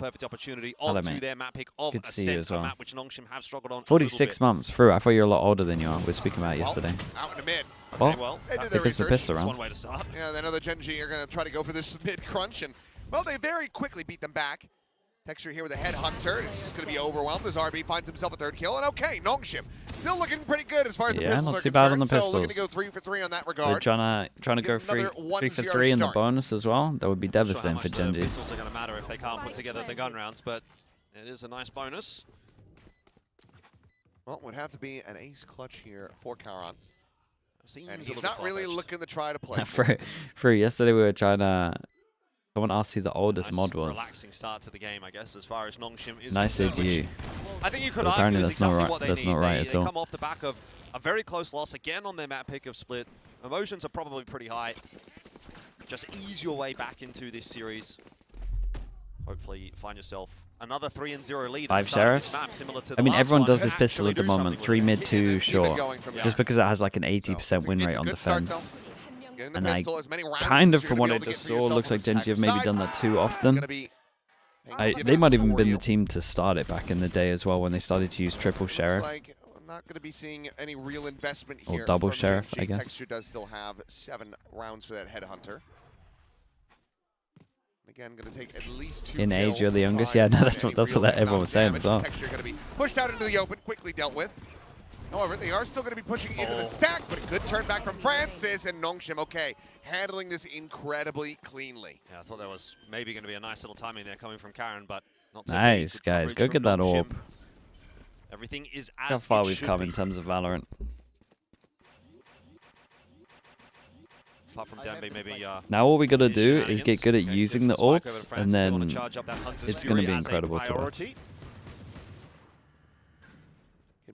perfect opportunity onto their map pick of Ascent, a map which NONGSHIM have struggled on. 46 months through. I thought you were a lot older than you are. We were speaking about it yesterday. Out in the mid. Well, because the pistol round. One way to start. Yeah, they know the GENG are going to try to go for this mid crunch, and well, they very quickly beat them back. Texture here with a headhunter. It's just going to be overwhelmed as RB finds himself a third kill. And okay, NONGSHIM still looking pretty good as far as the pistols not are too bad on the concerned. pistols. So looking to go 3 for 3 on that regard. They're trying to go 3 for 3 in the bonus as well. That would be devastating for GENG. It's also going to matter if they can't put together the gun rounds, but it is a nice bonus. Well, it would have to be an ace clutch here for Karan. And he's he's not really looking to try to play. For yesterday, we were trying to. Someone asked who the oldest mod was. Relaxing start to the game, I guess, as far as NONGSHIM is nice AGU. I think you could apparently argue that's not right. What they that's need. not right they at all. Come off the back of a very close loss again on their map pick of Split. Emotions are probably pretty high. Just ease your way back into this series. Hopefully, find yourself another 3-0 lead. 5 sheriffs. Map, similar to I mean, everyone does this and pistol at the moment. 3 mid, 2 short. Just because it has like an 80% win rate on defense. And I kind of, from what I just saw, looks like GENG have maybe done that too often. They might even been the team to start it back in the day as well when they started to use triple sheriff. I'm not going to be seeing any real investment or here. Double sheriff, I guess. Texture does still have 7 rounds for that headhunter. Again, going to take at least 2 in age, you're the youngest. Yeah, no, that's what everyone was saying as well. Texture going to be pushed out into the open, quickly dealt with. However, they are still going to be pushing into the stack, but a good turn back from Francis, and NONGSHIM, okay, handling this incredibly cleanly. Yeah, I thought there was maybe going to be a nice little timing there coming from Karan, but not so nice, guys. Go get that orb. Everything is as how far we've come in terms of Valorant. Apart from Danby, maybe, now all we got to do is get good at using the orbs, and then it's going to be incredible to watch.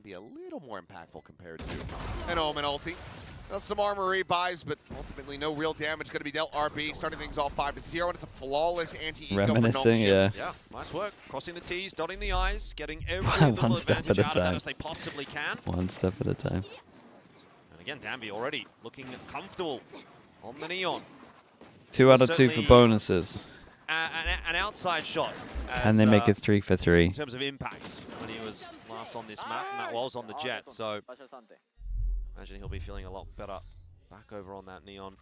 Be a little more impactful compared to an Omen ulti. Some armory buys, but ultimately no real damage going to be dealt. RB starting things off 5-0, and it's a flawless anti-eco. Reminiscing, yeah. Yeah, nice work. Crossing the T's, dotting the I's, getting every one step at a time as they possibly can. One step at a time. And again, Danby already looking comfortable on the Neon. 2 out of 2 for bonuses. An outside shot. And they make it 3 for 3. In terms of impact, when he was last on this map, and that was on the Jet, so imagine he'll be feeling a lot better back over on that Neon.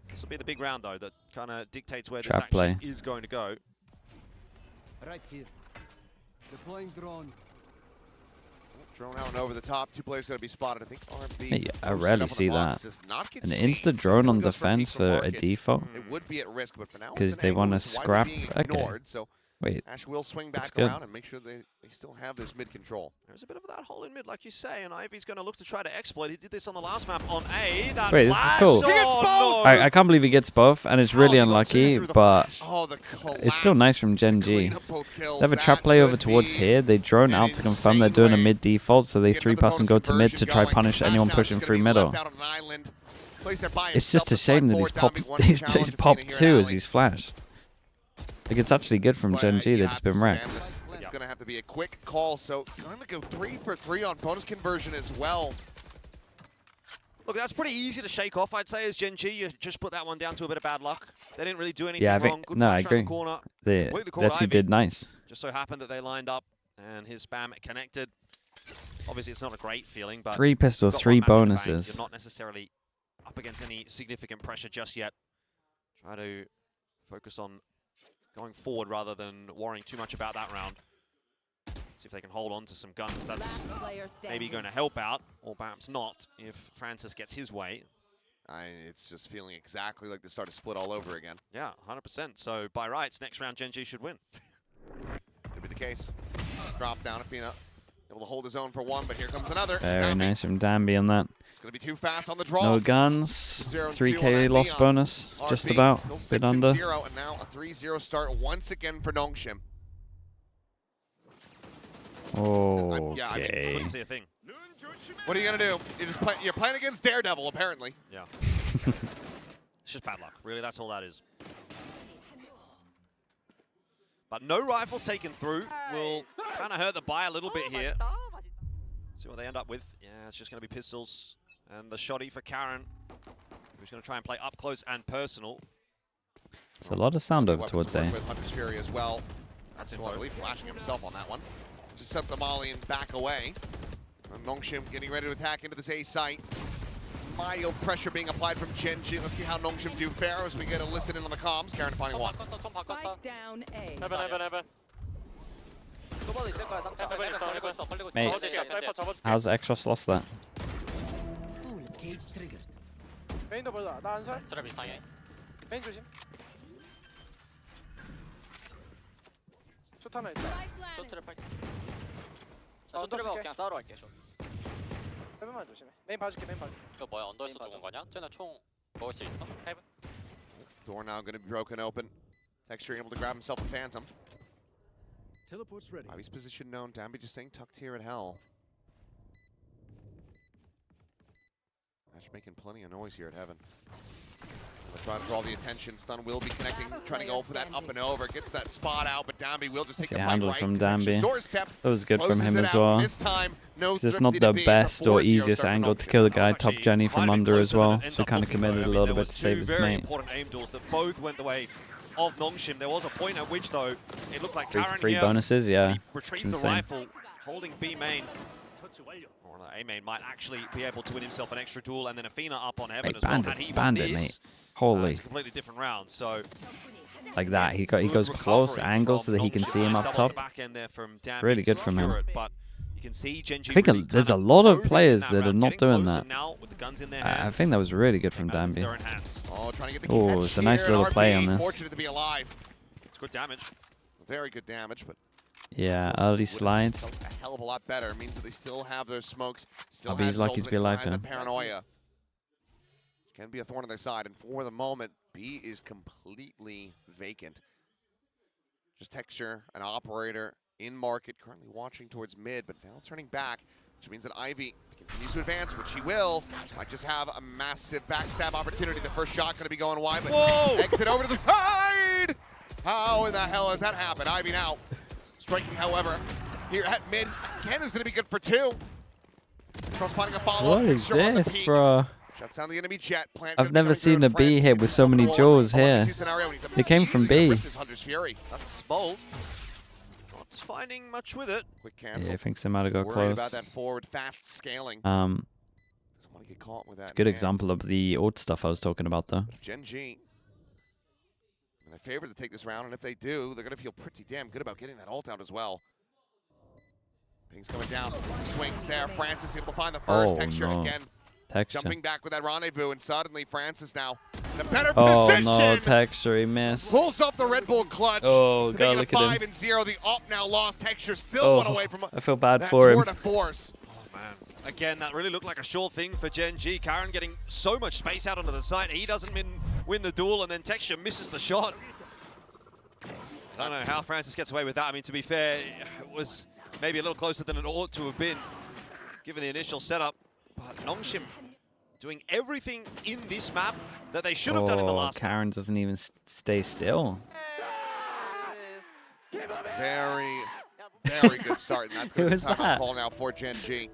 This will be the big round, though, that kind of dictates where this action is going to go. Right here. Deploying drone. Drone out and over the top. 2 players going to be spotted. I think RB. Hey, I rarely see that. An insta drone on defense for a default. It would be at risk, but for now, because they want to scrap. Okay. So wait. Ash will swing back around and make sure they still have this mid control. There's a bit of that hole in mid, like you say, and Ivy's going to look to try to exploit. He did this on the last map on A. Wait, this is cool. I can't believe he gets both, and it's really unlucky, but it's still nice from GENG. They have a trap play over towards here. They drone out to confirm they're doing a mid default, so they 3-pass and go to mid to try punish anyone pushing through middle. It's just a shame that he's popped 2 as he's flashed. Like, it's actually good from GENG. They've just been wrecked. It's going to have to be a quick call, so it's going to go 3 for 3 on bonus conversion as well. Look, that's pretty easy to shake off, I'd say, as GENG. You just put that one down to a bit of bad luck. They didn't really do anything wrong. Good I agree. They actually did nice. Just so happened that they lined up, and his spam connected. Obviously, it's not a great feeling, but 3 pistols, 3 bonuses. You're not necessarily up against any significant pressure just yet. Try to focus on going forward rather than worrying too much about that round. See if they can hold on to some guns. That's maybe going to help out, or perhaps not, if Francis gets his way. It's just feeling exactly like the start of Split all over again. Yeah, 100%. So by rights, next round GENG should win. Could be the case. Drop down, Afina. Able to hold his own for 1, but here comes another. Very nice from Danby on that. It's going to be too fast on the draw. No guns. 3K loss bonus. Just about. Bit under. 6-0, and now a 3-0 start once again for NONGSHIM. Okay. Yeah, I mean, couldn't see a thing. What are you going to do? You're playing against Daredevil, apparently. Yeah. It's just bad luck. Really, that's all that is. But no rifles taken through will kind of hurt the buy a little bit here. See what they end up with. Yeah, it's just going to be pistols. And the shoddy for Karan, who's going to try and play up close and personal. It's a lot of sound over towards A. With Hunter's Fury as well. That's Well, I believe flashing himself on that one. Just set up the molly and back away. NONGSHIM getting ready to attack into this A site. Mild pressure being applied from GENG. Let's see how NONGSHIM do fare as we get a listen in on the comms. Karen finding one. Spike down A. 해븐. Mate, how's Exos lost that? Full cage triggered. 메인도 몰라. 나 안설. 메인 조심. 숏 하나 있다. 그냥 싸우러 갈게. 해븐만 조심해. 메인 봐줄게. 메인 봐줄게. 이거 뭐야? 언더에서 죽은 거냐? 쟤네 총 먹을 수 있어? 해븐. Door now going to be broken open. Texture able to grab himself a phantom. Teleport's ready. Ivy's position known. Danby just staying tucked here at hell. Ash making plenty of noise here at Heaven. They're trying to draw the attention. Stun will be connecting, trying to go for that up and over. Gets that spot out, but Danby will just take the fight handle right from to Texture's Danby. doorstep. That was good from Closes him it as out. well. This time, no It's not thrifty the to be. It's a best or 4-0 easiest start for angle to NONGSHIM. kill the guy That was top actually Jenny from quite a bit under closer as than well, it ended so up kind of looking, though. committed I a mean, little there bit was to save two his very mate. important aim duels that both went the way of NONGSHIM. There was a point at which, though, it looked like Karen Free here, bonuses, yeah. he retrieved It's the insane. rifle, holding B main. Or A main might actually be able to win himself an extra duel, and then Athena up on Heaven Mate, as well. Had he won bandit, this, mate. Holy. it's a completely different round. So Like that. He good goes close recovery angles so from that he can NONGSHIM. see him Nice up double top. on the back end there from Danby Really to good from secure him. it, but you can see GENG I think really there's a kind of lot of moving players in that are round, not getting doing closer that. now with the guns in their I hands. think that was really good from Take matters into Danby. their own hands. Oh, trying to get the Oh, catch it's a nice here, little and play RB on this. Fortunate to be alive. It's good damage. Very good damage, but Yeah, early slide. a hell of a lot better. It means that they still have their smokes. Still RB's has lucky to be alive has that then. paranoia. Can be a thorn on their side, and for the moment, B is completely vacant. Just Texture, an operator in market, currently watching towards mid, but now turning back, which means that Ivy continues to advance, which he will. Might just have a massive backstab opportunity. The first shot going to be going wide, but exit over to the side! How in the hell has that happened? Ivy now striking, however, here at mid. Again is going to be good for 2. Cross finding a follow-up. What is Texture on the this, peak. bro? Shuts down the enemy jet. Plant I've gonna be never coming through seen in a B France. hit Gets with so himself many a roll. jaws A 1v2 here. scenario, and he's They came from immediately B. ripped his Hunter's Fury. That's bold. Not finding much with it. Quick cancel. Yeah, I think they might have got Worried about close. that forward fast scaling. Um, Doesn't want to get caught with that. it's a good man. example of the ult stuff I was talking about, though. But if GENG, and they're favored to take this round, and if they do, they're going to feel pretty damn good about getting that ult out as well. Ping's coming down. Swings there. Francis able to find the first. Oh, Texture no. again. Texture. Jumping back with that rendezvous, and suddenly Francis now in a better Oh position. no, Texture, he missed. Pulls off the Red Bull clutch. Oh, to God, make look it a at him. 5-0. The op now lost. Texture still one away from I feel bad that for him. tour de force. Oh, man. Again, that really looked like a sure thing for GENG. Karen getting so much space out onto the side. He doesn't win the duel, and then Texture misses the shot. I don't know how Francis gets away with that. I mean, to be fair, it was maybe a little closer than it ought to have been, given the initial setup. But NONGSHIM doing everything in this map that they should have done in the last map. Karen doesn't even stay still. Very, very good start, and that's going Who to be was a timeout that? call now for GENG.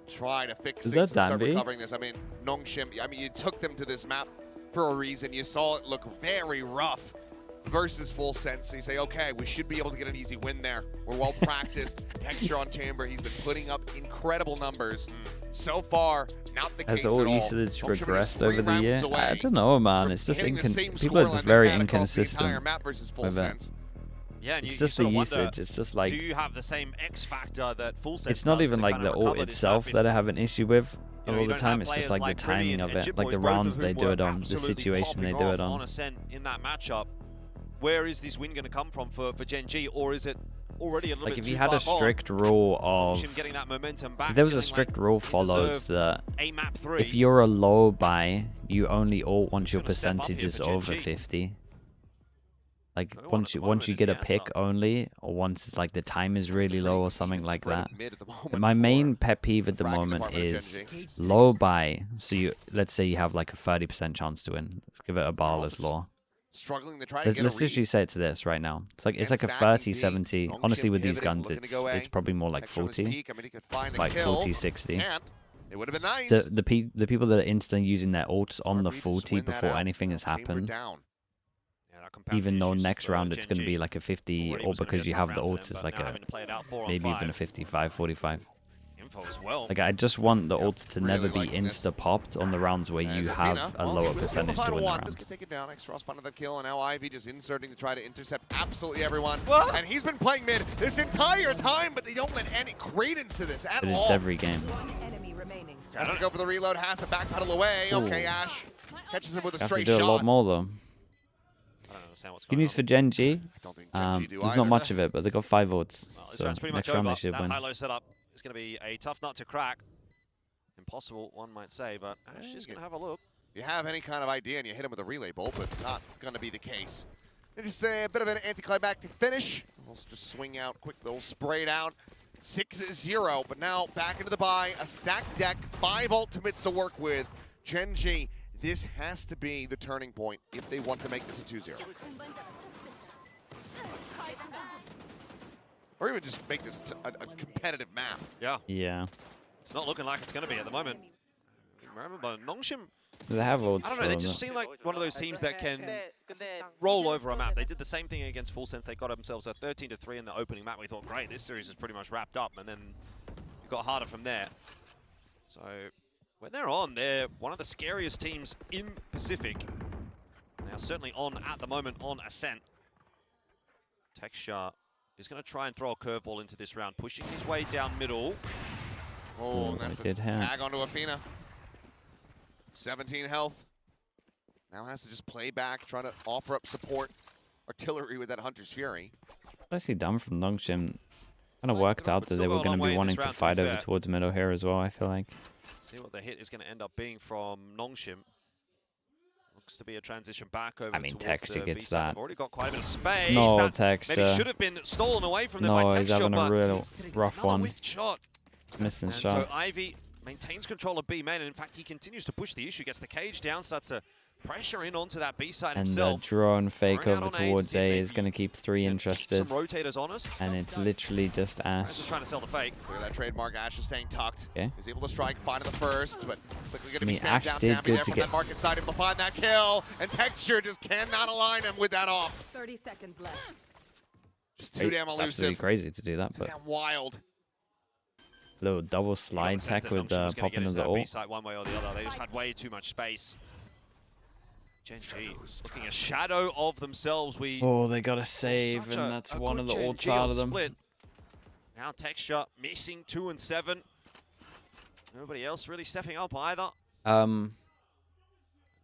Try to fix Is things that and start Danby? recovering this. I mean, NONGSHIM, I mean, you took them to this map for a reason. You saw it look very rough versus Full Sense. So you say, okay, we should be able to get an easy win there. We're well practiced. Texture on Chamber, he's been putting up incredible numbers. So far, not the case Has all at all. usage NONGSHIM is regressed 3 over the year? rounds away I don't know, man. from It's just hitting the same people are scoreline just they've very had across the entire inconsistent map versus Full with it. Sense. Yeah, and It's you just the sort of wonder, usage. It's just like do you have the same X factor that Full Sense it's not does even to like kind the of ult recover this itself map that I if, have an issue with you a know, lot you of the don't have time. It's just players like the like timing Remy of and it, Jit like Boys, the both of rounds they whom do were it on, the absolutely situation they popping do it off on. Ascent in that matchup. Where is this win going to come from for GENG, or is it already a little Like bit if too you had a far gone? strict rule of, NONGSHIM getting that momentum back, if there was a feeling strict like rule they followed deserve that a map 3. if you're a low buy, you only ult once your Gonna step up percentage here is for over GENG. 50. Like The one at once the you moment is get the a pick answer. only, or once it's like the time is really low or something like Spread that. it mid at the moment But my for main pet peeve at the fragging moment department of is GENG. low buy. So you let's say you have like a 30% chance to win. Let's give it a Barless law. Struggling to try to Let's, get let's a read. literally say it to this right now. It's like Against a stacking 30-70. B. Honestly, NONGSHIM with these pivoting, guns, looking to it's go A. probably more like Texture on his 40, peak. I mean, he could find a like kill. 40-60. Can't. It would have been nice. The people that are instantly using their ults on the RB just 40 win that before out. anything has Chamber happened. down. And even though next round it's going to be like a 50, or because you have the ults, it's like a maybe even a 55, 45. Like, I just want the ults to never be insta-popped on the rounds where you have a lower percentage to win the round. Take it down. Xross finding the kill, and now Ivy just inserting to try to intercept absolutely everyone. And he's been playing mid this entire time, but they don't let any credence to this at all. But it's every game. One enemy remaining. Has to go for the reload, has to backpedal away. Ooh. Okay, Ash catches him with a You have to straight do shot. a lot more, though. I don't understand what's You can going use on. for Gen G. I don't think Gen G do There's either. not much of it, but they got 5 ults. Well, this So round's pretty next much round over. they should That win. high-low setup is going to be a tough nut to crack. Impossible, one might say, but Ash is going to have a look. You have any kind of idea and you hit him with a relay bolt, but not going to be the case. And just a bit of an anticlimactic finish. We'll just swing out quick, little sprayed out. 6-0, but now back into the buy. A stacked deck, 5 ultimates to work with. Gen G, this has to be the turning point if they want to make this a 2-0. Or even just make this a competitive map. Yeah, Yeah. it's not looking like it's going to be at the moment. Remember, NONGSHIM, They have ults. I don't know, they though, just seem like one of those teams that can roll over a map. They did the same thing against Full Sense. They got themselves a 13-3 in the opening map. We thought, great, this series is pretty much wrapped up, and then it got harder from there. So when they're on, they're one of the scariest teams in Pacific. They are certainly on at the moment on Ascent. Texture is going to try and throw a curveball into this round, pushing his way down middle. Oh, Oh, that's they a did have. tag onto Athena. 17 health. Now has to just play back, trying to offer up support. Artillery with that Hunter's Fury. Actually done from NONGSHIM. Kind of Like, worked they'll out that still they go were a going long to way be in wanting this to round, to be fight over fair. towards middle here as well, I feel like. See what the hit is going to end up being from NONGSHIM. Looks to be a transition back over I mean, towards Texture the gets VCT. that. They've already got quite a bit of space. No, That Texture. maybe should have been stolen away from them No, by he's Texture, having a but real rough another one. whiffed shot. Missing And shots. so Ivy maintains control of B main, and in fact, he continues to push the issue, gets the cage down, starts to pressure in onto that B side And the himself. drone fake Throwing out over on A to towards see if A maybe is going to keep 3 Keep interested. some rotators on us. And it's literally just Ash is Ash. trying to sell the fake. Clear that trademark. Ash is staying tucked. Okay. He's able to strike, finding the first, but quickly going to I be mean, spammed Ash down. did Tabby good there to from get- that market side, able to find that kill, and Texture just cannot align him with that off. 30 seconds left. Just too damn It's absolutely elusive. crazy to do that, Too but damn wild. little double You got slide the sense tech that with NONGSHIM was gonna popping get of into the that ult. B-side one way or the other. They just had way too much space. Gen G looking a shadow of themselves. We Oh, they got a save, such and that's a one good of the Gen ults G out on of them. split. Now Texture missing 2 and 7. Nobody else really stepping up either.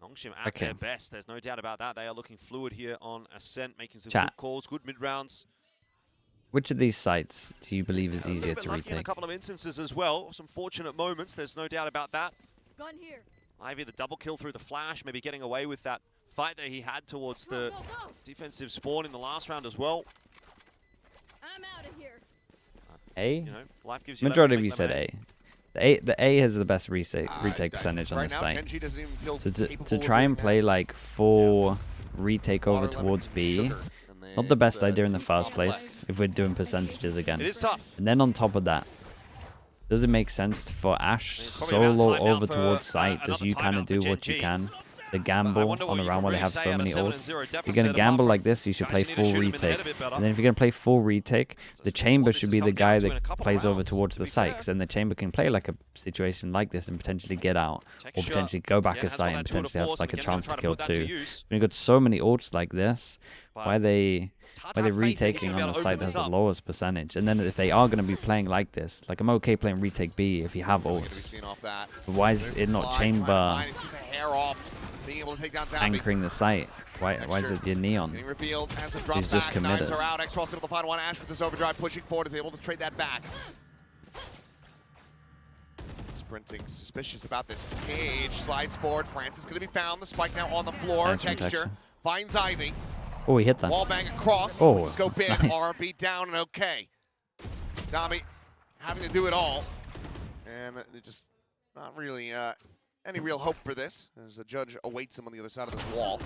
NONGSHIM at Okay. their best. There's no doubt about that. They are looking fluid here on Ascent, making some Chat. good calls, good mid rounds. Which of these sites do you believe is A little easier bit to lucky in a retake? couple of instances as well. Some fortunate moments. There's no doubt about that. Gun here. Ivy the double kill through the flash, maybe getting away with that fight that he had towards the Go, go, go. defensive spawn in the last round as well. I'm out of here. A? You know, life gives you Majority of lemon, you make said lemonade. A. The A has the best retake percentage on right this now, site. Gen G doesn't even feel So capable to of try and doing play that. like full retake over Water, lemon, towards B, sugar, and not the it's, best idea in the too first complex. place if we're doing percentages again. It is tough. And then on top of that, does it make sense for Ash It's probably about solo time now over for, towards site? Does another you kind timeout of for do Gen what you G. can? The But I gamble wonder what on a you round can where they really have say so out of many 7 and ults. 0 If deficit you're going to apart gamble from like this, you should guys play need to full shoot him in the retake. head a bit better. And then if you're going to play full retake, So the it's chamber what this should has be the come down guy to in a that couple of plays over rounds, towards to the be site, fair. 'cause then the chamber can play like a situation like this and potentially get out, or Texture, potentially go back again, a has site got and that 2 and potentially have 4, so like a again, gonna chance try to to kill put that to two. use. When you've got so many ults like this, But why are they it's hard to why are they have faith that he's retaking gonna be on able the to site open that has this the up. lowest percentage? And then if they are going to be playing like this, like I'm okay playing retake B if you have Really gonna be ults. seen off that. But why is There's it the not slide, chamber trying to find it, it's just a hair off, being able to take down Tabby. anchoring the site? Why is it your neon? Getting revealed, has to drop He's just back, knives committed. are out, X-Ross able to find one, Ash with this overdrive, pushing forward, is able to trade that back. Sprinting, suspicious about this cage, slides forward, Francis gonna be found, the spike now on the floor, Nice from Texture, Texture. finds Ivy, Oh, he hit that. wall bang across, Oh, scope in, that's nice. RB down and okay. Dami having to do it all, and they're just not really any real hope for this, as the judge awaits him on the other side of this wall.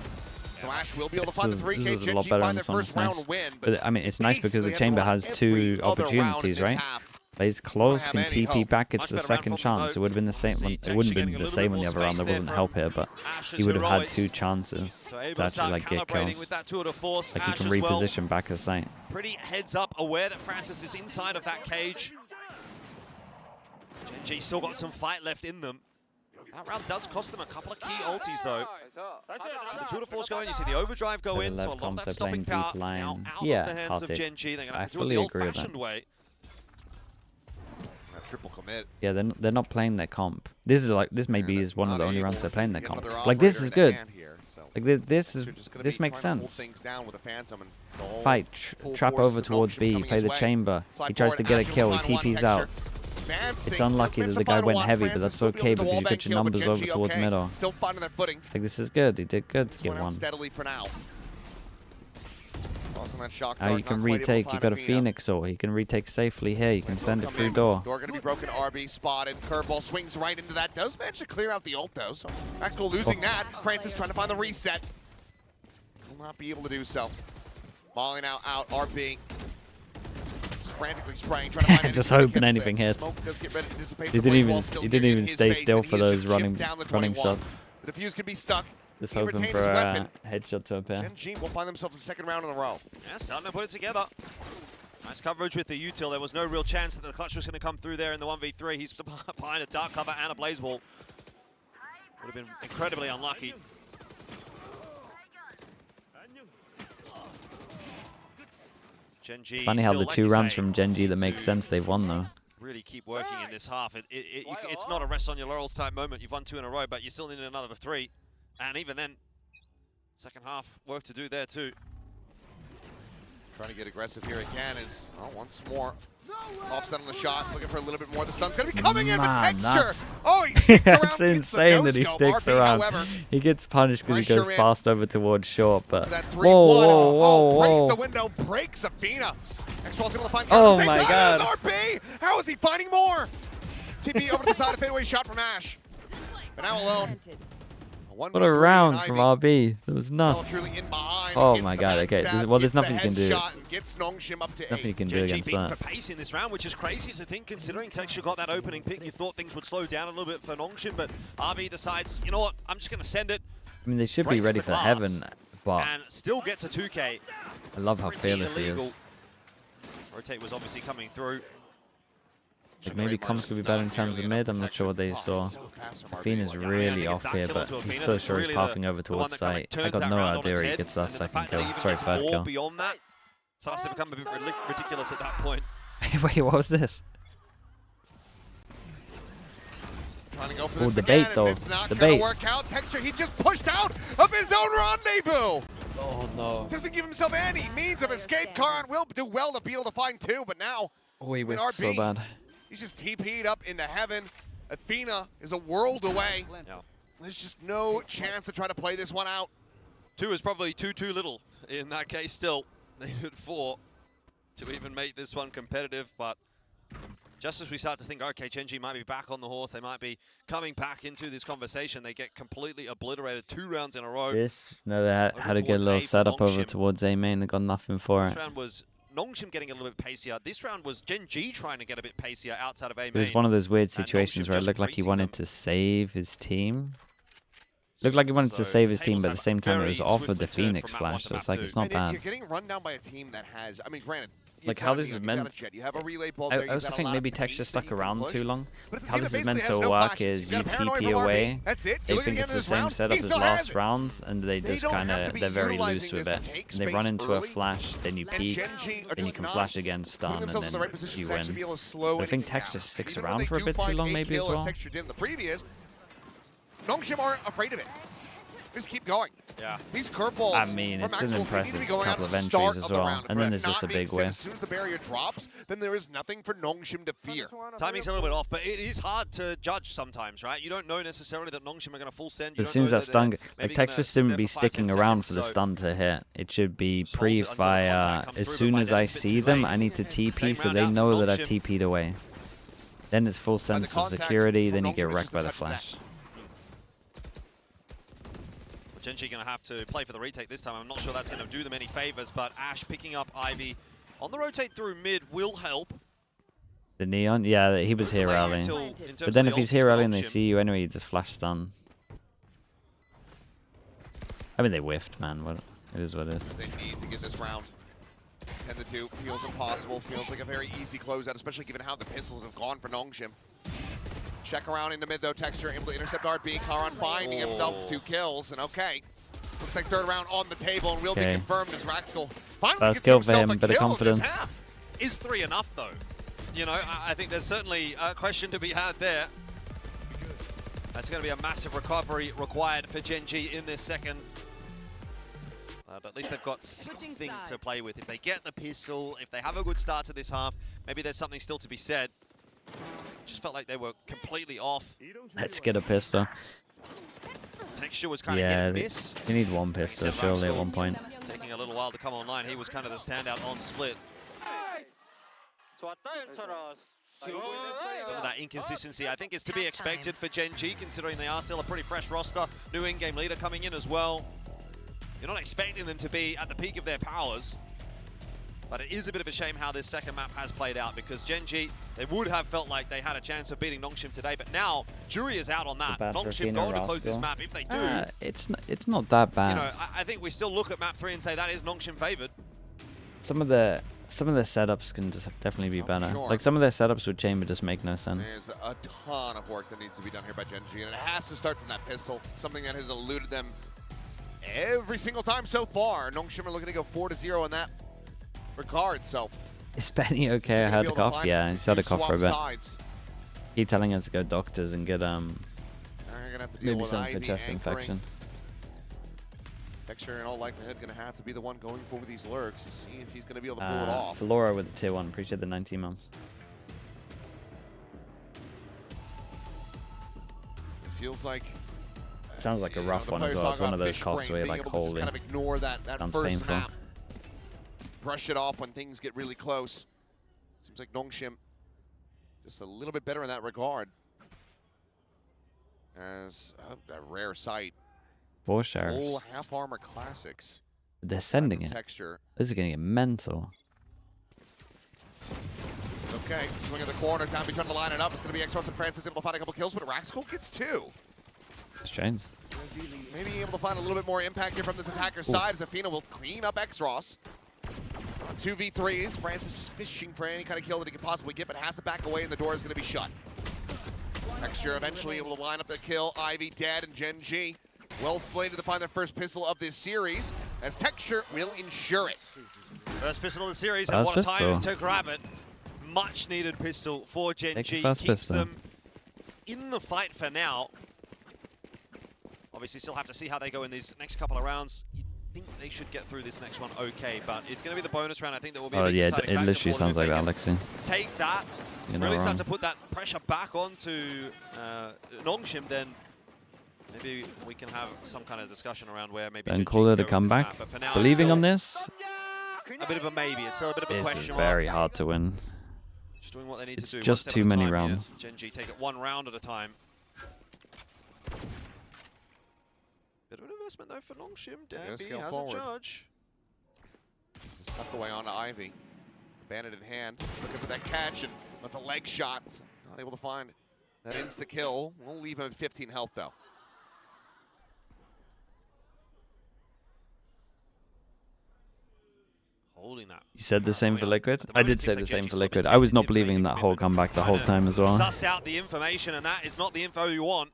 So Ash will be able to find the This 3K, is a Gen lot G better find on their this one, first it's round nice. win, But I mean, it's nice because the basically chamber have to has run 2 every other round in opportunities, this right? half. Plays close, can have any TP hope. back. It's Much the better second round from chance. them, It would have been the same. See It wouldn't Texture have been getting a the little same bit on the more other round. There space wasn't there help from here, but Ash's he would have had heroics. 2 chances So able to to actually start like get calibrating kills. with that tour de force. Like he Ash can as well. reposition back his sight. Pretty heads up, aware that Francis is inside of that cage. GENG still got some fight left in them. That round does cost them a couple of key ultis though. So the tour de force going, you see the overdrive go To the in, so a left lot of comp, that they're playing stopping power deep now line. out Yeah, of the hands of Kartik. GENG. They're going to I have to do it fully the agree with that. old-fashioned way. Triple commit. Yeah, they're not playing their comp. This is like this maybe And is one of not the only able rounds they're playing their to get comp. another Like this operator is in good. hand here, so Like this they're just gonna this be makes trying to hold sense. things down with the Phantom and it's all Fight, full trap force over of towards NONGSHIM B, coming play his the way. chamber. Slide He tries forward, to get a Ash kill, he able to find one. TP's out. Advancing. It's unlucky that the guy went heavy, but that's okay because you got your numbers over towards okay. middle. Still finding their footing. Like this is good. He did good to Just get went out one. steadily for now. Tossing that shock Now you dart, can not quite able to retake. You find got a Athena. Phoenix or he can retake safely here. You can send it Come through in. door. Door gonna be broken. RB spotted. Curveball swings right into that. Does manage to clear out the ult though. So Maxwell losing that. Francis trying to find the reset. Will not be able to do so. Molly now out. RB. Just frantically spraying, trying to find Just anything that hoping hits anything there. hits. Smoke does get ready to dissipate. He The didn't blade wall even still he didn't in even his stay face, still and for he has those just running chipped down the running 21. shots. The defuse can be stuck. Just He hoping retained for his a weapon. headshot to appear. GENG will find themselves a second round in a row. Yeah, starting to put it together. Nice coverage with the util. There was no real chance that the clutch was going to come through there in the 1v3. He's behind a dark cover and a blaze wall. Would have been incredibly unlucky. GENG Funny how still, the like 2 you rounds say, from GENG that to makes sense they've won though. really keep working in this half. It's not a rest on your laurels type moment. You've won 2 in a row, but you still need another 3. And even then, second half, work to do there too. Trying to get aggressive here again is, well, once more. Offset on the shot, looking for a little bit more. The stun's going to be coming in with Man, texture. Oh, he sticks around. It's insane that he sticks around. He gets punished because he goes fast over towards short, but whoa, whoa, whoa, breaks whoa. the window, breaks Athena. X-Ball's able to find Oh my God. RB. How is he finding more? TP over to the side, of fadeaway shot from Ash. But now alone. What a round from RB. That was nuts. Oh my God, okay. Well, there's nothing you can do. Nothing you can do against that. For pace in this round, which is crazy to think, considering Texture got that opening pick. You thought things would slow down a little bit for NONGSHIM, but RB decides, you know what, I'm just going to send it. I mean, they should be ready for heaven, but and still gets a 2K. I love how fearless he is. Rotate was obviously coming through. Like maybe comms could be better in terms of mid. I'm not sure what they saw. Athena's really off here, but he's so sure he's pathing over towards site. I got no idea he gets that second kill. Sorry, third kill. Beyond that, starts to become a bit ridiculous at that point. Wait, what was this? Trying to go for Oh, this debate again, though. and it's not Debate. gonna work out. Texture, he just pushed out of his own rendezvous. Oh no. Doesn't give himself any means of escape. Karan will do well to be able to find 2, but now Oh, he with whiffed so RB, bad. he's just TP'd up into heaven. Athena is a world away. Yeah. There's just no chance to try to play this one out. 2 is probably too little in that case still. They needed 4 to even make this one competitive, but just as we start to think, okay, GENG might be back on the horse, they might be coming back into this conversation, they get completely obliterated 2 rounds in a row. No, they had to get a little setup over towards A main. They got nothing for it. This round was NONGSHIM getting a little bit pacier. This round was GENG trying to get a bit pacier outside of A main. It was one of those weird situations NONGSHIM where it just looked like he greeting wanted them. to save his team. Looked like he wanted to So save his team, tables but at have the same time it very was offered the swiftly turned Phoenix from map one flash, to so it's map like it's two. not And bad. you're getting run down by a team that has, I mean, granted, Like how this is meant. You have a relay ball I there, you've also got a think lot maybe of Texture pace that stuck you can around push. too long. But it's a How team this that is meant basically to has no work flashes. is You you got a paranoid TP from RB. away. That's it. They You look at think the it's end the of this same round, setup he as still has last it. rounds, and they They just don't kind have to of be they're very utilizing loose with this it. to take And they run space into a early. flash, then you And peek, GENG are then you just can not flash again, putting stun, and themselves in the right then position you to actually win. be able to slow I think anything Texture down. sticks Even when around they for a do bit too find long a maybe as kill, well. Texture did in the previous, NONGSHIM aren't afraid of it. Just keep going. Yeah. These curveballs. I mean, from it's an Maxwell, they need to impressive be going couple out of at the start entries as of the well. round. And then If there's not just a being big sent, whiff. As soon as the barrier drops, then there is nothing for NONGSHIM to fear. Timing's a little bit off, but it is hard to judge sometimes, right? You don't know necessarily that NONGSHIM are going to full send. As soon as that stun, like Texture shouldn't be sticking around for the stun to hit. It should be pre-fire. As soon as I see them, I need to TP so they know that I've TP'd away. Then it's full sense of security, then you get wrecked by the flash. GENG going to have to play for the retake this time. I'm not sure that's going to do them any favors, but Ash picking up Ivy on the rotate through mid will help. The Neon? Yeah, he was here early. But then if he's here early and they see you anyway, you just flash stun. I mean, they whiffed, man. What? It is what it is. They need to get this round. 10-2 feels impossible. Feels like a very easy closeout, especially given how the pistols have gone for NONGSHIM. Check around into mid though. Texture able to intercept RB. Karan finding himself with 2 kills, and okay. Looks like third round on the table and will be confirmed as Raxkel finally First gets kill for himself him, a bit of kill in this confidence. half. Is 3 enough though? You know, I think there's certainly a question to be had there. That's going to be a massive recovery required for GENG in this second. But at least they've got something to play with. If they get the pistol, if they have a good start to this half, maybe there's something still to be said. Just felt like they were completely off. Let's get a pistol. Texture was kind of hit and miss. You need one pistol, surely, at one point. Taking a little while to come online. He was kind of the standout on split. Some of that inconsistency, I think, is to be expected for GENG, considering they are still a pretty fresh roster. New in-game leader coming in as well. You're not expecting them to be at the peak of their powers. But it is a bit of a shame how this second map has played out, because GENG, they would have felt like they had a chance of beating NONGSHIM today, but now jury is out on that. NONGSHIM going to close this map. If they do, it's not that bad. You know, I think we still look at map 3 and say that is NONGSHIM favored. Some of the setups can just definitely be better. Sure. Like some of their setups with Chamber just make no sense. There's a ton of work that needs to be done here by GENG, and it has to start from that pistol. Something that has eluded them every single time so far. NONGSHIM are looking to go 4-0 in that regard, so. Is Benny okay? I had a cough. Yeah, he's had a cough for a bit. Keep telling us to go doctors and get maybe some for chest infection. Texture in all likelihood going to have to be the one going for these lurks to see if he's going to be able to pull it off. Valora with the tier 1. Appreciate the 19 months. It feels like. Sounds like a rough one as well. It's one of those coughs where you're like, holy. Kind of ignore that sounds first painful. map. Brush it off when things get really close. Seems like NONGSHIM just a little bit better in that regard. As a rare sight. 4 Full sheriffs. half armor classics. They're sending it. Texture. This is going to get mental. Okay, swing in the corner. Time to trying to line it up. It's going to be X-Ross and Francis able to find a couple kills, but Raxkel gets 2. Strange. Maybe able to find a little bit more impact here from this attacker's side as Athena will clean up X-Ross. 2v3s. Francis just fishing for any kind of kill that he can possibly get, but has to back away and the door is going to be shut. Texture eventually able to line up the kill. Ivy dead and GENG well slated to find their first pistol of this series, as Texture will ensure it. First pistol of the series, and what a time to grab it. Much needed pistol for GENG. Keeps them in the fight for now. Obviously still have to see how they go in these next couple of rounds. You think they should get through this next one okay, but it's going to be the bonus round. I think that will be it literally sounds like Alexi. Take that, really start to put that pressure back onto NONGSHIM, then maybe we can have some kind of discussion around where maybe. Don't call it a comeback. Believing on this? A bit of a maybe. It's still a bit of a question mark. This is very hard to win. Just doing what they need to do. It's just too many rounds. GENG take it 1 round at a time. Bit of an investment though for NONGSHIM. Danby has a judge. Just tucked away onto Ivy. Bandit in hand. Looking for that catch, and that's a leg shot. Not able to find that insta kill. We'll leave him at 15 health though. Holding that. You said the same for Liquid? I did say the same for Liquid. I was not believing in that whole comeback the whole time as well. Suss out the information, and that is not the info you want.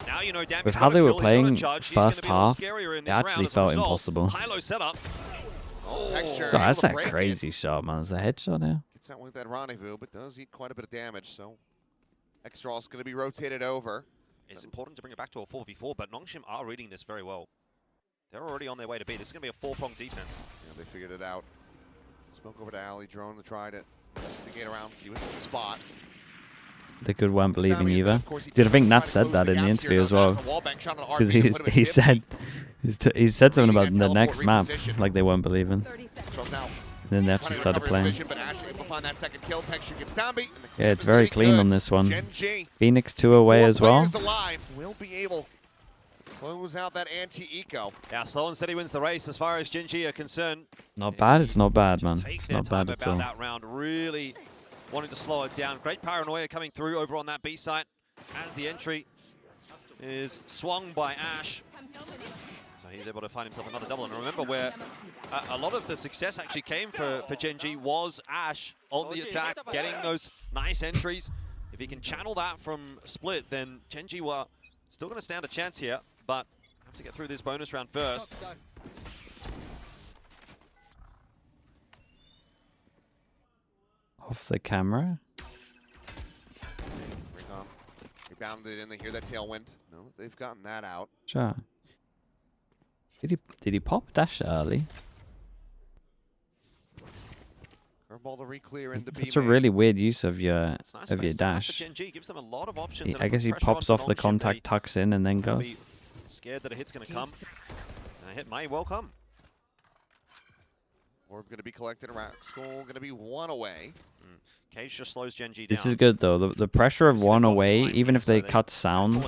Now you know with how they were playing first half, it actually felt impossible. High-low setup. Oh, God, that's that crazy shot, man. It's a headshot here. Gets out with that rendezvous, but does eat quite a bit of damage, so X-Raw is going to be rotated over. It's important to bring it back to a 4v4, but NONGSHIM are reading this very well. They're already on their way to B. This is going to be a 4-prong defense. Yeah, they figured it out. Smoke over to Alley, drone to try to investigate around, see what's the spot. They could weren't believing either. Dude, I think Nat said that in the interview as well. Because he said something about the next map, like they weren't believing. Then they actually started playing. Yeah, it's very clean on this one. Phoenix 2 away as well. Will be able to close out that anti-eco. Yeah, slow and steady wins the race as far as GENG are concerned. Not bad, it's not bad, man. It's not bad at all. That round really wanting to slow it down. Great paranoia coming through over on that B site as the entry is swung by Ash. So he's able to find himself another double. And remember where a lot of the success actually came for GENG was Ash on the attack, getting those nice entries. If he can channel that from Split, then GENG were still going to stand a chance here, but have to get through this bonus round first. Off the camera. Rebounded in, they hear that tailwind. No, they've gotten that out. Sure. Did he pop dash early? Curveball to re-clear into B. That's a really weird use of your Nice dash. GENG gives them a lot of options. I guess he pops off the contact, tucks in, and then goes. Scared that a hit's going to come. And a hit may well come. Orb going to be collected. School going to be one away. Cage just slows GENG down. This is good though. The pressure of one away, even if they cut sound,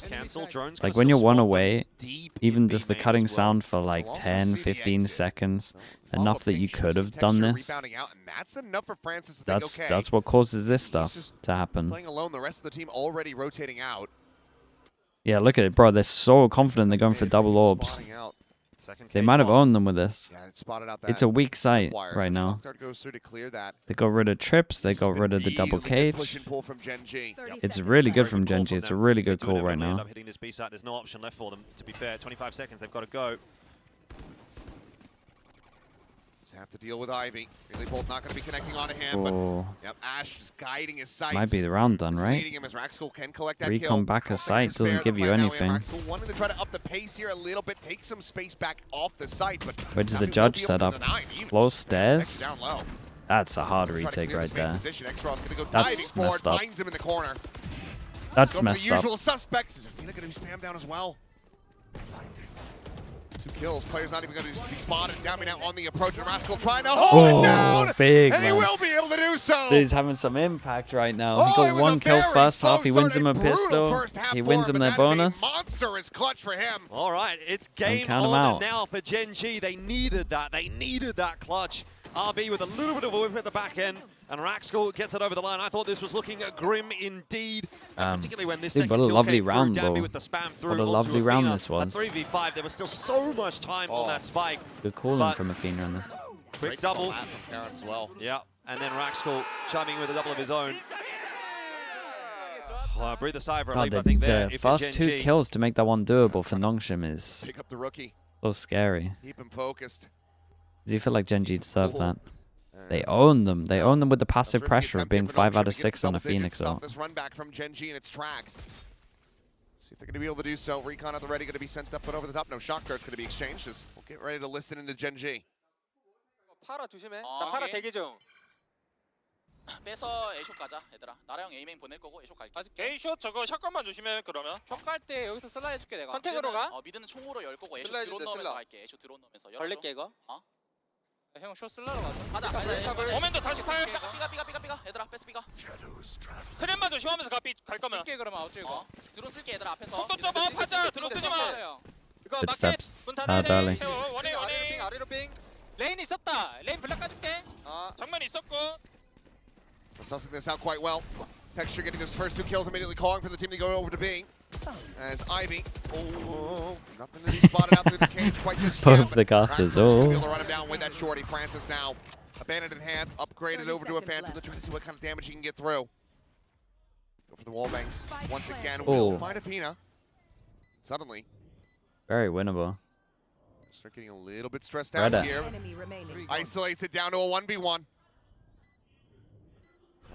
like when you're one away, even just the cutting sound for like 10, 15 seconds, enough that you could have done this. That's what causes this stuff to happen. Playing alone, the rest of the team already rotating out. Yeah, look at it, bro. They're so confident they're going for double orbs. They might have owned them with this. Yeah, it spotted out It's a weak site right now. Goes through to clear that. They got rid of trips. They got rid of the double cage. Push and pull from GENG. It's really good from GENG. It's a really good call right now. Hitting this B site. There's no option left for them. To be fair, 25 seconds. They've got to go. Have to deal with Ivy. Really both not going to be connecting onto him, but yep, Ash is guiding his sights. Might be the round done, right? Him as Raxkull can collect that Recon kill. back a sight doesn't give you anything. Raxkull wanting to try to up the pace here a little bit, take some space back off the site, but where does the judge set up? Close stairs. Down low. That's a hard retake right there. That's messed up. Finds him in the corner. That's messed the up. Usual suspects. Is Athena going to be spammed down as well? 2 kills. Players not even going to be spotted. Down now on the approach, and Rascal trying to hold it down. Big, and man. he will be able to do so. He's having some impact right now. He got 1 kill first half. He wins him a pistol. He wins him their bonus. Monstrous clutch for him. All right, it's game on now for GENG. They needed that. They needed that clutch. RB with a little bit of a whip at the back end, and Raxkull gets it over the line. I thought this was looking grim indeed, particularly when this second what a kill lovely came round, through. though. Dambi with the spam through What a onto lovely Athena. round this was. A 3v5, there was still so much time on that spike. Good calling from Athena on this. Quick double. As well. Yeah, and then Raxkull chiming with a double of his own. Breathe a sigh of relief, I think there. The first 2 kills to make that one doable for NONGSHIM is Pick up the rookie. so scary. Keep him focused. Do you feel like GENG deserved that? They own them. They own them with the passive pressure of being 5 out of 6 on a Phoenix ult. This run back from GENG in its tracks. See if they're going to be able to do so. Recon at the ready, going to be sent up, but over the top. No shock darts going to be exchanged. We'll get ready to listen into GENG. 파라 조심해. 나 파라 대기 중. 빼서 A쇼 가자 얘들아. 나랑 A맨 보낼 거고 A쇼 갈게. 아직 A쇼 저거 샷건만 조심해 그러면. 샷 갈 때 여기서 슬라 해줄게 내가. 컨택으로 가? 미드는 총으로 열 거고 A쇼 슬라 드론 해줄게, 넣으면서 슬라. 갈게. A쇼 드론 넣으면서. 걸릴게 이거. 어? 형 쇼 슬라로 가자. 가자. 오면도 다시 탈. 삐가. 얘들아 앞에서 삐가. 트랩만 조심하면서 갈 거면. 쓸게 그러면 아웃 고 드론 쓸게 얘들아 앞에서. 속도 좀 업하자. 드론 쓰지 마. 이거 Good 맞게 steps. 문 닫아야 돼. darling. 원해. 아래로 핑. 레인 있었다. 레인 블락 까줄게. 정면 있었고. Sussing this out quite well. Texture getting those first 2 kills, immediately calling for the team to go over to B. As Ivy, nothing that he spotted out through the cage quite just yet. Both the casters, Be able to run him down with that shorty. Francis now, abandoned in hand, upgraded over to a Phantom to try to see what kind of damage he can get through. Go for the wall bangs. Once again, will find Athena. Suddenly, Very winnable. start getting a little bit stressed out here. Enemy remaining. Isolates it down to a 1v1.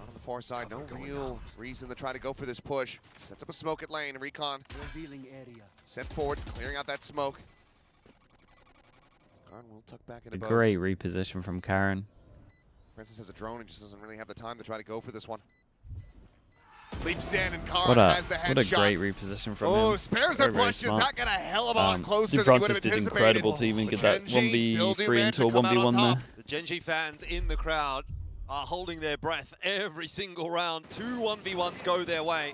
On the far side, no real reason to try to go for this push. Sets up a smoke at lane. Recon Revealing area. sent forward, clearing out that smoke. Karn will tuck back into both. Great reposition from Karen. Francis has a drone and just doesn't really have the time to try to go for this one. Leaps in and Karn What has the a headshot. great reposition from him. Oh, spares Very, her very pushes. smart. That got a hell of a lot closer than you would Francis have did anticipated. incredible to even get that GENG still do 1v3 manage into a to come out on 1v1 top. there. The GENG fans in the crowd are holding their breath every single round. 2 1v1s go their way.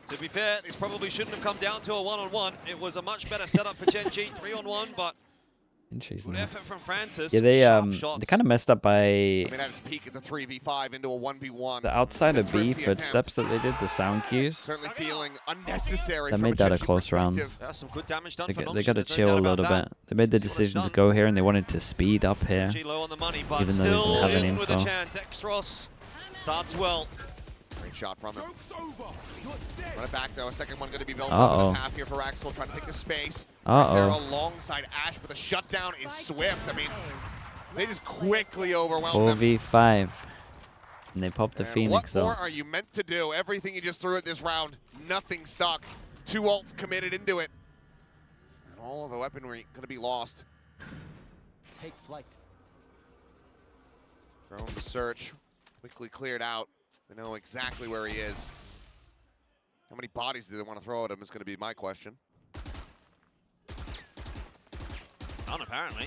To be fair, this probably shouldn't have come down to a 1-on-1. It was a much better setup for GENG, 3-on-1, but Interesting. Good effort from Francis. Yeah, they Sharp kind of messed up by I mean, at its peak, it's a 3v5 into a 1v1. the outside of B Tricky footsteps that they did, the sound cues. Certainly feeling unnecessary. That from made that a Gen G close round. perspective. That's some good damage done They for got NONGSHIM, to there's no chill doubt a about little that. bit. They made the See what it's decision to done. go here, and they wanted to speed up here. G low on the money, but Even though they didn't still have any in with a info. chance. Extros starts well. Great shot from him. Run it back though. A second one going to be built Uh-oh. up in this half here for Raxel, trying to take the space. They're Uh-oh. alongside Ash, but the shutdown is swift. I mean, they just quickly overwhelm them. 4v5. And they popped the And Phoenix, what more though. are you meant to do? Everything you just threw at this round, nothing stuck. 2 ults committed into it. And all of the weaponry going to be lost. Take flight. Drone to search, quickly cleared out. They know exactly where he is. How many bodies do they want to throw at him is going to be my question. None, apparently.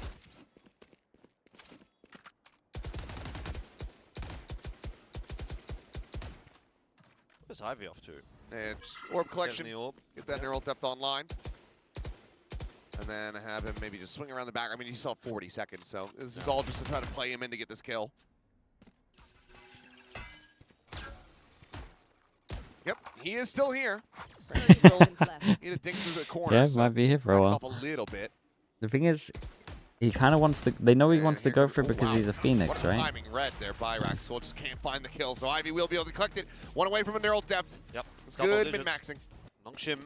Where's Ivy off to? It's orb collection. Getting the orb. Get that neural depth online. And then have him maybe just swing around the back. I mean, you still have 40 seconds, so this is all just to try to play him in to get this kill. Yep, he is still here. 30 seconds left. Need a dink through the corner. Yeah, so might be here for a backs while. off a little bit. The thing is, he kind of wants to. They know he And wants to here go we for it go. because Wow. he's a Phoenix, What a right? timing red there by Raxel. Just can't find the kill. So Ivy will be able to collect it. One away from a neural depth. Yep. It's double good digits. min-maxing. NONGSHIM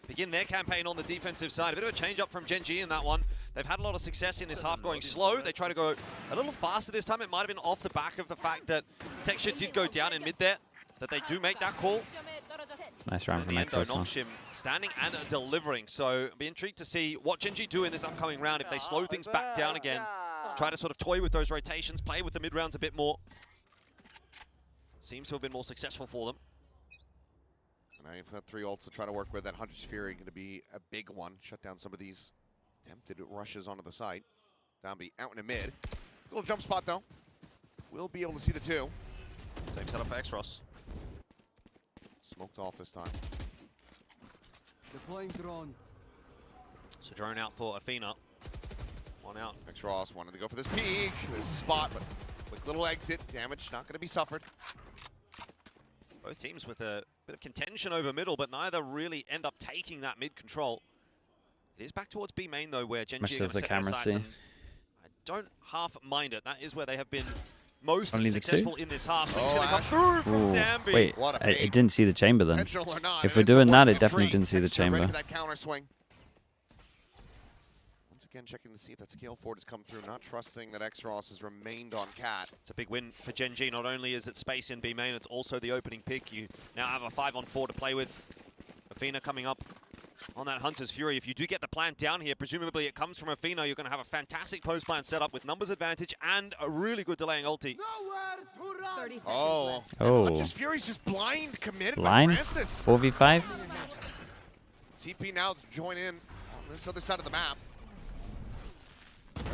begin their campaign on the defensive side. A bit of a change up from Gen G in that one. They've had a lot of success in this half going slow. They try to go a little faster this time. It might have been off the back of the fact that Texture did go down in mid there, that they do make that call. Nice round In from the end, though, Necros. NONGSHIM standing and delivering. So I'll be intrigued to see what Gen G do in this upcoming round. If they slow things back down again, try to sort of toy with those rotations, play with the mid rounds a bit more. Seems to have been more successful for them. Now you've got 3 ults to try to work with. That Hunter's Fury going to be a big one. Shut down some of these attempted rushes onto the site. Down B out in the mid. Little jump spot though. We'll be able to see the 2. Same setup for Exros. Smoked off this time. Deploying drone. So drone out for Athena. One out. Ross wanted to go for this peek. There's a spot, but quick little exit. Damage not going to be suffered. Both teams with a bit of contention over middle, but neither really end up taking that mid control. It is back towards B main though, where Gen Much G are does going the to set their camera sights, see? and I don't half mind it. That is where they have been most Only the 2? successful in this half. So he's Oh, going to come Ash. through from Ooh, Danby. wait, What a I peek. didn't see the chamber then. Intentional or not, If it we're ends up doing that, working it a definitely treat. didn't see the Texture ready chamber. for that counter swing. Once again, checking to see if that scale forward has come through. Not trusting that X-Ross has remained on Cat. It's a big win for Gen G. Not only is it space in B main, it's also the opening pick. You now have a 5-on-4 to play with. Athena coming up on that Hunter's Fury. If you do get the plant down here, presumably it comes from Athena. You're going to have a fantastic post-plant setup with numbers advantage and a really good delaying ulti. 30 seconds Oh. left. Oh. Hunter's Fury's just blind committed Blind? by Francis. 4v5? TP now to join in on this other side of the map.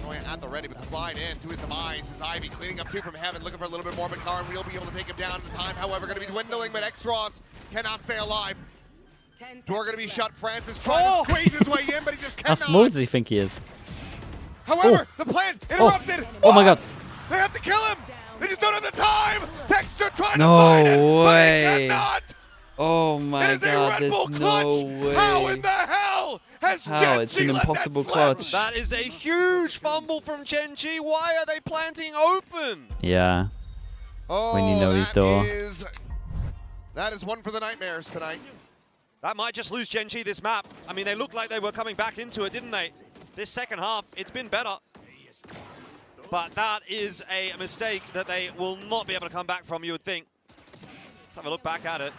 Going at the ready with the slide in to his demise. Is Ivy cleaning up 2 from heaven, looking for a little bit more, but Karin will be able to take him down in time. However, going to be dwindling, but X-Ross cannot stay alive. 10 Door going to be seconds shut. Francis trying to squeeze his way in, but he just How cannot. smooth does he think he is? However, the plan interrupted. Oh my god. They have to kill him. They just don't have the time. Texture trying No to find it, but way. he cannot. Oh It my is a god, Red there's Bull no clutch. How in way. the hell has How? Gen It's G an let that impossible slip? clutch. That is a huge fumble from Gen G. Why are they planting open? Yeah. Oh, When you know he's door. That is one for the nightmares tonight. That might just lose Gen G this map. I mean, they looked like they were coming back into it, didn't they? This second half, it's been better. But that is a mistake that they will not be able to come back from, you would think. Let's have a look back at it.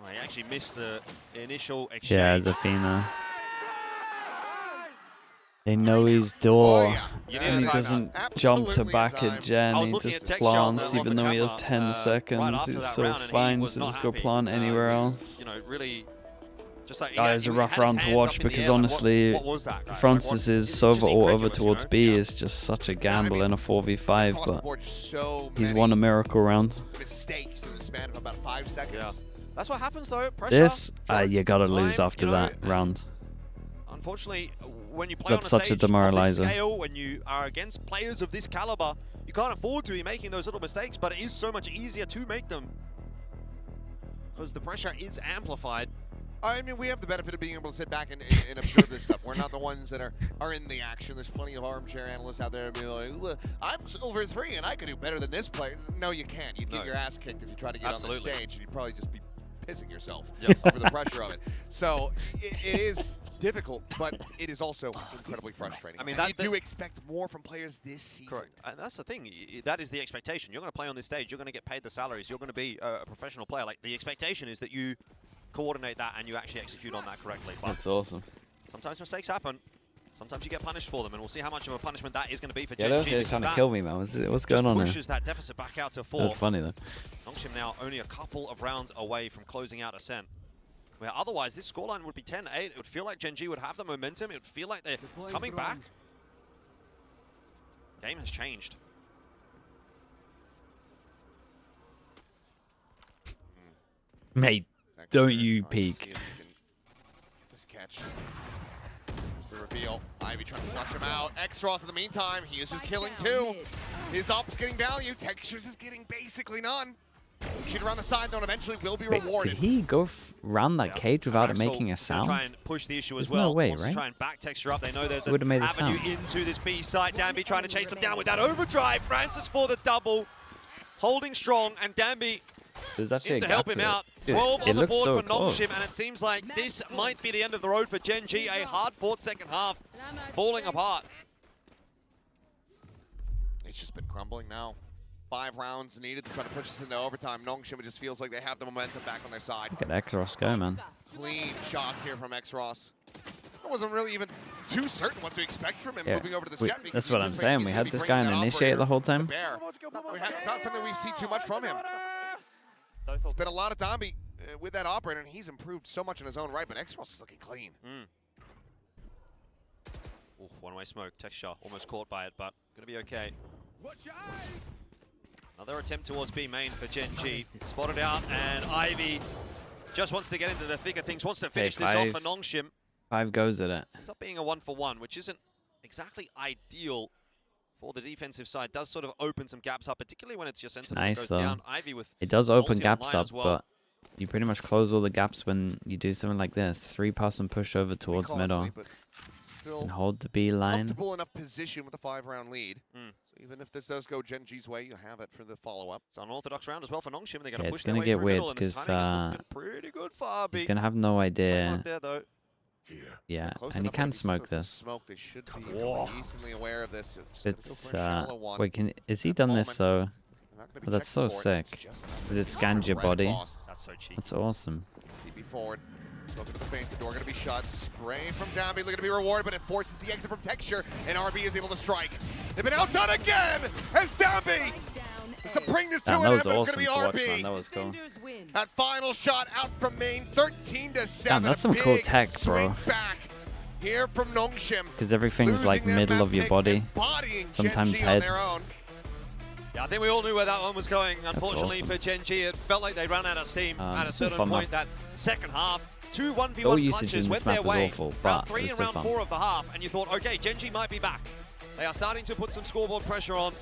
Well, he actually missed the initial exchange. Yeah, as Athena. They know he's door. Oh, yeah. You And need he a timeout. doesn't Absolutely jump to a back time. at Gen. I was He looking just at Texture on plants the even though he has camera, 10 right seconds. after He's that so round, and he fine was to not just go happy. plant anywhere He was, else. You know, really, just like It was a he rough had his round to hands watch up in the because air, like, honestly, what was that, guys? Like, Francis's it's Sova just or over incredulous, towards you know? B Yeah. is just such a gamble in a 4v5, Across the but board, so he's many won a miracle round. mistakes in the span of about 5 seconds. Yeah. That's what happens though. Pressure. This, time, you gotta lose time, after you know, that round. Unfortunately, when you play That's on a such a stage of this demoralizer. scale, when you are against players of this caliber, you can't afford to be making those little mistakes, but it is so much easier to make them because the pressure is amplified. I mean, we have the benefit of being able to sit back and observe this stuff. We're not the ones that are in the action. There's plenty of armchair analysts out there and be like, "Look, I'm Silver 3 and I could do better than this player." No, you can't. You'd get your ass kicked if you try to get on the stage, and you'd probably just be pissing yourself over the pressure of it. So it is difficult, but it is also incredibly frustrating. I mean, you do expect more from players this season. Correct. And that's the thing. That is the expectation. You're going to play on this stage. You're going to get paid the salaries. You're going to be a professional player. Like, the expectation is that you coordinate that and you actually execute on that correctly. But That's awesome. sometimes mistakes happen. Sometimes you get punished for them, and we'll see how much of a punishment that is going to be for Yeah, GENG. they're trying to kill me, man. What's going on pushes there? that deficit back out to 4. That's funny, though. NONGSHIM now only a couple of rounds away from closing out Ascent. Where otherwise this scoreline would be 10-8. It would feel like GENG would have the momentum. It would feel like they're coming back. Game has changed. Mate, don't you peek. This catch. Here's the reveal. Ivy trying to flush him out. X-Ross in the meantime, he is just killing 2. His op's getting value. Textures is getting basically none. Shoot around the side, though, and eventually will be rewarded. Did he go round that cage without it making a sound? Try and push the issue as There's well. no way, Wants to right? try and back Texture up. They know there's an Would've made a avenue sound. into this B site. Danby trying to chase them down with that overdrive. Francis for the double, holding strong, and Danby There's actually in to a help gap him there. out. Dude, 12 it on the looks board so for close. NONGSHIM, and it seems like this might be the end of the road for GENG. A hard-fought second half, falling apart. It's just been crumbling now. 5 rounds needed to try to push us into overtime. NONGSHIM, it just feels like they have the momentum back on their side. Look at X-Ross go, man. Clean shots here from X-Ross. I wasn't really even too certain what to expect from him moving over to this jet. That's what I'm saying. We had this guy on initiate the whole time. It's not something we've seen too much from him. It's been a lot of Danby with that operator, and he's improved so much in his own right, but X-Ross is looking clean. Oof, one-way smoke. Texture almost caught by it, but going to be okay. Another attempt towards B main for GENG. Spotted out, and Ivy just wants to get into the thick of things, wants to finish this off for NONGSHIM. 5 goes at it. Ends up being a 1-for-1, which isn't exactly ideal for the defensive side. Does sort of open some gaps up, particularly when it's your center that Nice, goes though. down. Ivy with It does open ulti gaps online up, as well. but you pretty much close all the gaps when you do something like this. 3-pass and push over towards middle. And hold the B line. Comfortable enough position with a 5-round lead. So even if this does go GENG's way, you have it for the follow-up. It's an unorthodox round as well for NONGSHIM. They're going to Yeah, push it's their gonna way get through weird middle, and this 'cause, timing is looking pretty good for RB. He's gonna have no idea. Right there, though. Yeah, Close and he enough can like this smoke is the this. Smoke. They should be decently aware of this. It's wait, is he done this though? Oh, that's so sick. Because it scans your body. That's so cheap. That's awesome. TP forward. Smoke into the face. The door going to be shut. Spray from Danby. Looking to be rewarded, but it forces the exit from Texture, and RB is able to strike. They've been outdone again as Danby looks to bring this to Damn, an that end, was but it's awesome going to to watch, be man. RB. That was cool. That final shot out from main, 13-7. Damn, that's some A cool big tech, bro. swing back here from NONGSHIM. Because everything's like Losing their middle map of your pick body. and bodying Sometimes GENG head. on their own. Yeah, I think we all knew where that one was going. Unfortunately awesome. for GENG, it felt like they ran out of steam at a certain fun point. map. That second half, 2 1v1 Ball usage punches in went this their map is way. awful, Round but 3 it was and still round fun. 4 of the half, and you thought, okay, GENG might be back. They are starting to put some scoreboard pressure on.